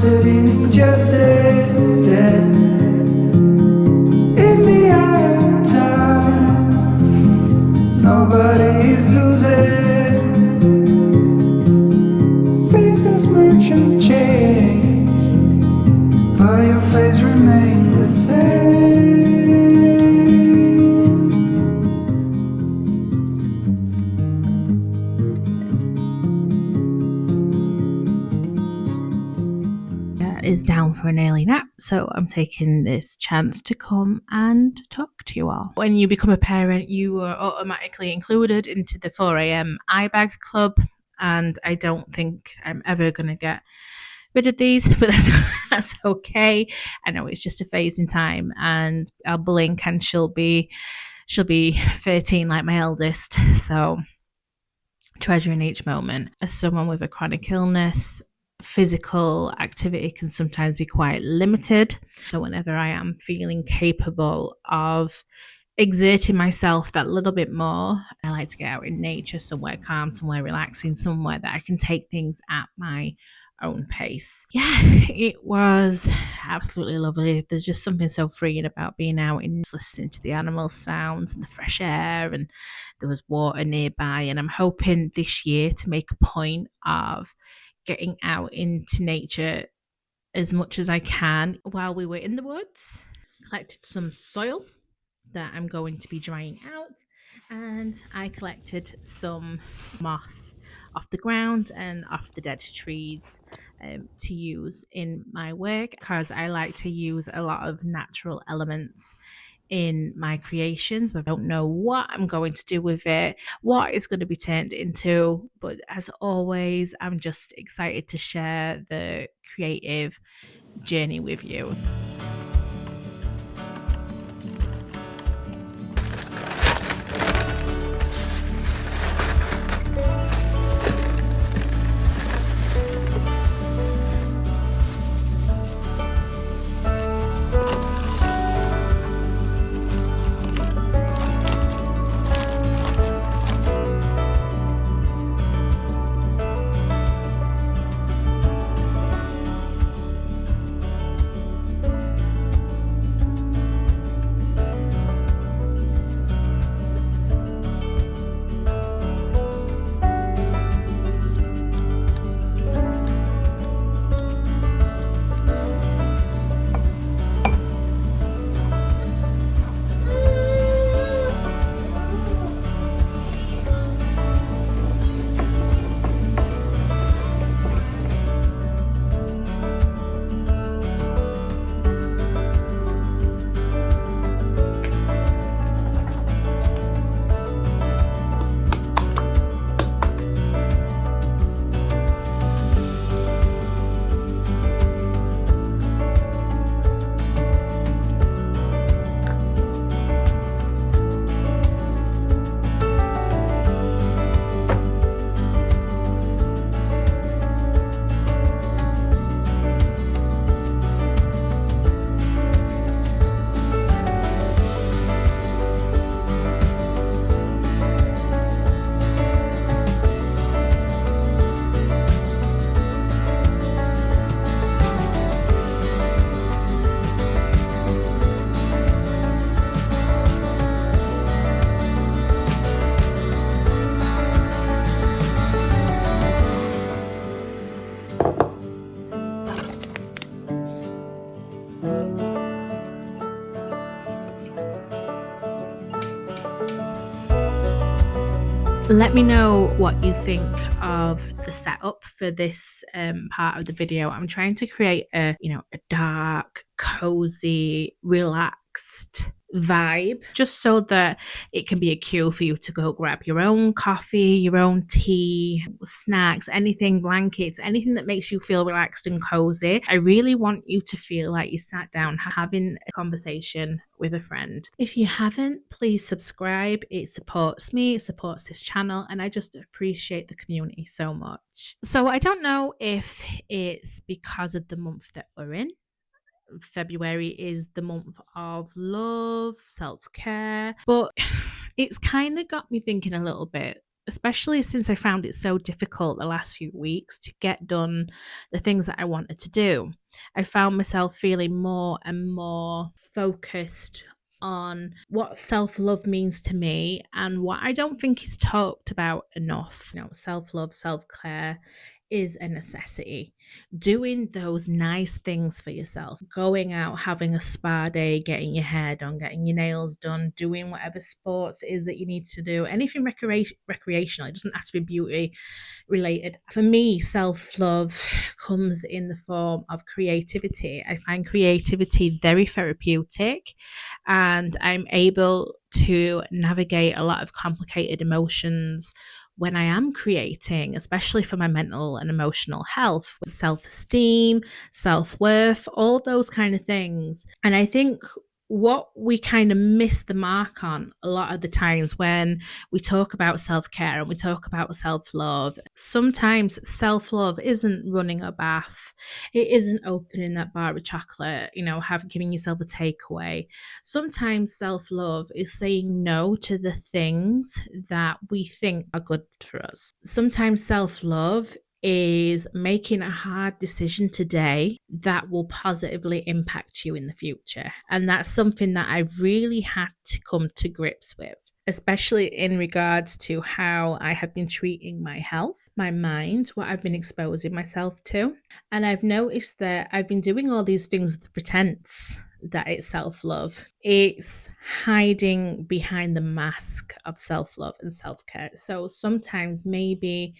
sitting in justice, dead in the eye of time. Nobody is losing. Faces merchant change, but your face remains the same. Is down for an early nap, so I'm taking this chance to come and talk to you all. When you become a parent, you are automatically included into the 4am eye bag club, and I don't think I'm ever going to get rid of these, but that's okay. I know it's just a phase in time, and I'll blink and she'll be 13 like my eldest, so treasuring each moment. As someone with a chronic illness, physical activity can sometimes be quite limited. So whenever I am feeling capable of exerting myself that little bit more, I like to get out in nature, somewhere calm, somewhere relaxing, somewhere that I can take things at my own pace. Yeah, it was absolutely lovely. There's just something so freeing about being out and listening to the animal sounds and the fresh air, and there was water nearby, and I'm hoping this year to make a point of getting out into nature as much as I can. While we were in the woods, collected some soil that I'm going to be drying out, and I collected some moss off the ground and off the dead trees to use in my work, because I like to use a lot of natural elements in my creations, but I don't know what I'm going to do with it, what it's going to be turned into. But as always, I'm just excited to share the creative journey with you. Let me know what you think of the setup for this part of the video. I'm trying to create a dark, cozy, relaxed vibe, just so that it can be a cue for you to go grab your own coffee, your own tea, snacks, anything, blankets, anything that makes you feel relaxed and cozy. I really want you to feel like you sat down having a conversation with a friend. If you haven't, please subscribe. It supports me, it supports this channel, and I just appreciate the community so much. So I don't know if it's because of the month that we're in. February is the month of love, self-care, but it's kind of got me thinking a little bit especially since I found it so difficult the last few weeks to get done the things that I wanted to do. I found myself feeling more and more focused on what self-love means to me and what I don't think is talked about enough. Self-love, self-care is a necessity. Doing those nice things for yourself, going out, having a spa day, getting your hair done, getting your nails done, doing whatever sports it is that you need to do, anything recreational. It doesn't have to be beauty related. For me, self love comes in the form of creativity. I find creativity very therapeutic, and I'm able to navigate a lot of complicated emotions when I am creating, especially for my mental and emotional health, with self esteem, self worth, all those kind of things. And I think what we kind of miss the mark on a lot of the times when we talk about self-care and we talk about self-love, sometimes self-love isn't running a bath, it isn't opening that bar of chocolate, giving yourself a takeaway. Sometimes self-love is saying no to the things that we think are good for us. Sometimes self-love is making a hard decision today that will positively impact you in the future. And that's something that I've really had to come to grips with, especially in regards to how I have been treating my health, my mind, what I've been exposing myself to. And I've noticed that I've been doing all these things with the pretense that it's self-love. It's hiding behind the mask of self-love and self-care. So sometimes maybe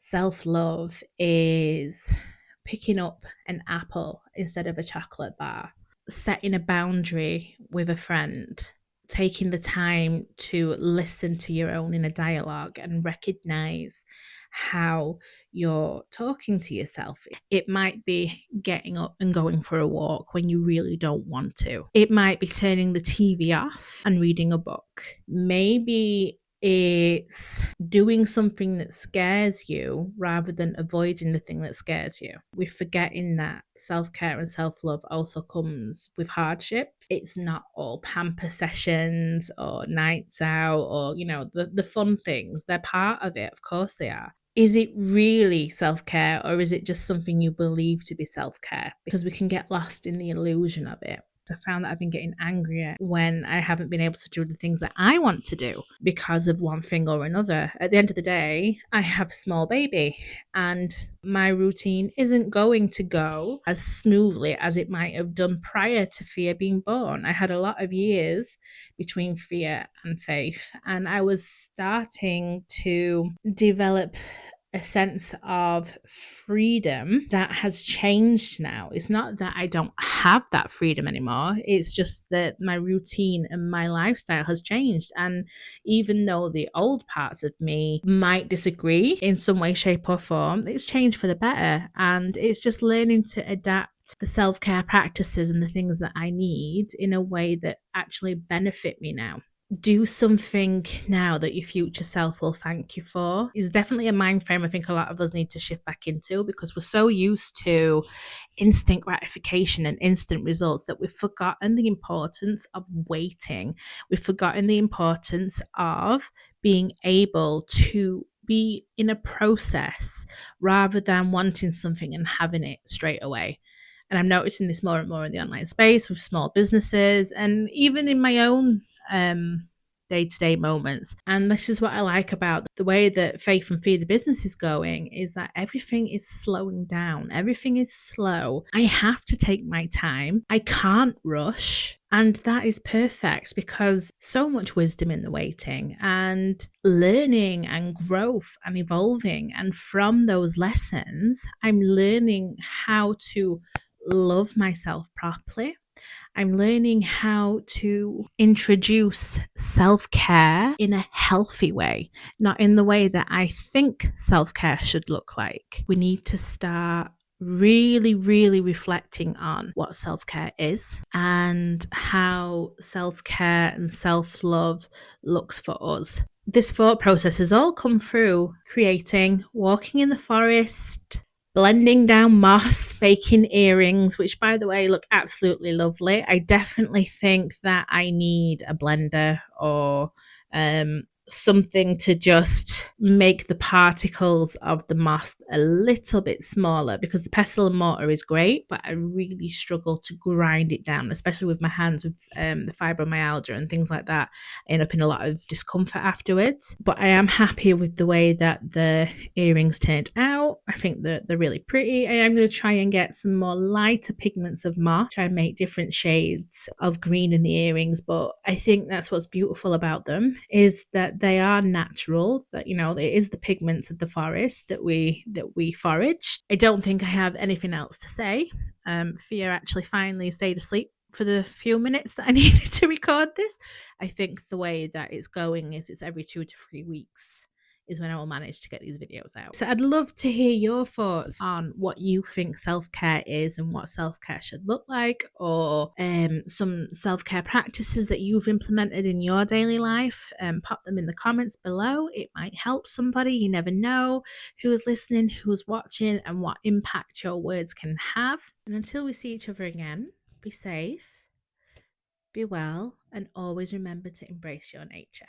self-love is picking up an apple instead of a chocolate bar, setting a boundary with a friend, taking the time to listen to your own inner dialogue and recognize how you're talking to yourself. It might be getting up and going for a walk when you really don't want to. It might be turning the TV off and reading a book. Maybe it's doing something that scares you rather than avoiding the thing that scares you. We're forgetting that self-care and self-love also comes with hardships. It's not all pamper sessions or nights out or, the fun things. They're part of it. Of course they are. Is it really self-care, or is it just something you believe to be self-care? Because we can get lost in the illusion of it. I found that I've been getting angrier when I haven't been able to do the things that I want to do because of one thing or another. At the end of the day, I have a small baby and my routine isn't going to go as smoothly as it might have done prior to Fia being born. I had a lot of years between Fia and Faith, and I was starting to develop a sense of freedom that has changed now. It's not that I don't have that freedom anymore. It's just that my routine and my lifestyle has changed. And even though the old parts of me might disagree in some way, shape, or form, it's changed for the better. And it's just learning to adapt the self-care practices and the things that I need in a way that actually benefit me now. Do something now that your future self will thank you for is definitely a mind frame I think a lot of us need to shift back into, because we're so used to instant gratification and instant results that we've forgotten the importance of waiting. We've forgotten the importance of being able to be in a process rather than wanting something and having it straight away. And I'm noticing this more and more in the online space with small businesses and even in my own day-to-day moments. And this is what I like about the way that Faith and Feed the business is going, is that everything is slowing down. Everything is slow. I have to take my time. I can't rush. And that is perfect because so much wisdom in the waiting and learning and growth and evolving. And from those lessons, I'm learning how to love myself properly. I'm learning how to introduce self-care in a healthy way, not in the way that I think self-care should look like. We need to start really, really reflecting on what self-care is and how self-care and self-love looks for us. This thought process has all come through creating, walking in the forest, blending down moss, making earrings, which by the way look absolutely lovely. I definitely think that I need a blender or something to just make the particles of the moss a little bit smaller, because the pestle and mortar is great, but I really struggle to grind it down, especially with my hands with the fibromyalgia and things like that. I end up in a lot of discomfort afterwards. But I am happy with the way that the earrings turned out. I think that they're really pretty. I am going to try and get some more lighter pigments of moss, try and make different shades of green in the earrings. But I think that's what's beautiful about them, is that they are natural, that it is the pigments of the forest that we forage. I don't think I have anything else to say. Fia actually finally stayed asleep for the few minutes that I needed to record this. I think the way that it's going is it's every 2 to 3 weeks is when I will manage to get these videos out. So I'd love to hear your thoughts on what you think self-care is and what self-care should look like, or some self-care practices that you've implemented in your daily life. Pop them in the comments below. It might help somebody. You never know who is listening, who's watching, and what impact your words can have. And until we see each other again, be safe, be well, and always remember to embrace your nature.